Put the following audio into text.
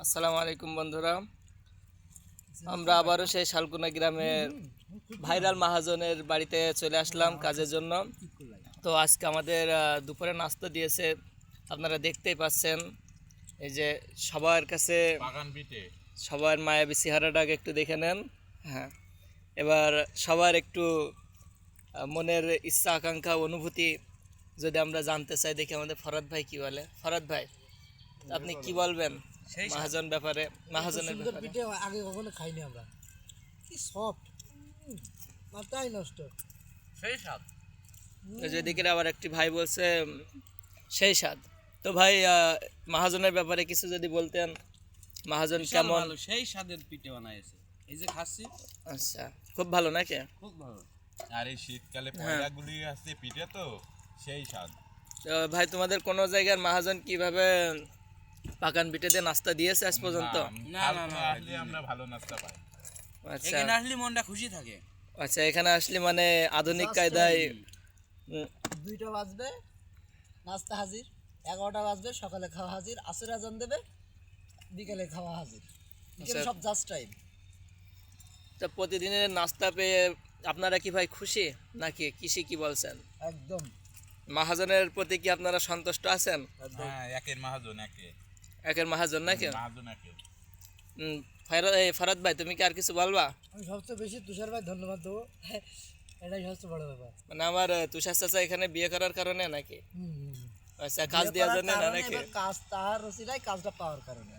আসসালামু আলাইকুম বন্ধুরা, আমরা আবারও সেই শালকুনা গ্রামের ভাইরাল মাহাজনের বাড়িতে চলে আসলাম কাজের জন্য। তো আজকে আমাদের দুপুরে নাস্তা দিয়েছে, আপনারা দেখতেই পাচ্ছেন। এই যে সবার কাছে সবার মায়াবী চেহারাটাকে একটু দেখে নেন। হ্যাঁ, এবার সবার একটু মনের ইচ্ছা আকাঙ্ক্ষা অনুভূতি যদি আমরা জানতে চাই, দেখি আমাদের ফরাদ ভাই কি বলে। ফরাদ ভাই, আপনি কি বলবেন মহাজন ব্যাপারে, মহাজনের ব্যাপারে? পিঠে আগে কখনো খাইনি আমরা। কি সফট, মাথায় নষ্ট, সেই স্বাদ। যেদিকে আবার একটি ভাই বলছে সেই স্বাদ। তো ভাই, মহাজনের ব্যাপারে কিছু যদি বলতেন, মহাজন কেমন? ভালো, সেই স্বাদের পিঠে বানাইছে। এই যে খাচ্ছি, আচ্ছা, খুব ভালো নাকি? খুব ভালো। আর এই শীতকালে পয়লাগুলি আছে পিঠে, তো সেই স্বাদ। তো ভাই, তোমাদের কোনো জায়গার মহাজন কিভাবে পাকান পিঠে দিয়ে নাস্তা দিয়েছে আজ পর্যন্ত? না, না, না, আসলে আমরা ভালো নাস্তা পাই। আচ্ছা এখানে আসলে মনটা খুশি থাকে। আচ্ছা, এখানে আসলে মানে আধুনিক কায়দায় 2টা বাজবে নাস্তা হাজির, 11টা বাজবে সকালে খাওয়া হাজির, আসর আজান দেবে বিকেলে খাওয়া হাজির, বিকেলে আচ্ছা। সব জাস্ট টাইম। তো প্রতিদিনের নাস্তা পেয়ে আপনারা কি ভাই খুশি নাকি কৃষি কি বলছেন? একদম মহাজনের প্রতি কি আপনারা সন্তুষ্ট আছেন? হ্যাঁ, একের মহাজন একের মহাজন নাকি? মহাজন একে। ফরাদ ভাই, তুমি কি আর কিছু বলবা? আমি সবচেয়ে বেশি তুষার ভাই ধন্যবাদ দেবো, এটাই সবচেয়ে বড় ব্যাপার। মানে আমার তুষার চাচা এখানে বিয়ে করার কারণে নাকি? হুম, হুম, হুম। আচ্ছা, কাজ দেওয়ার জন্য না কারণে নাকি? এবার কাজ তার রসিলাই কাজটা পাওয়ার কারণে।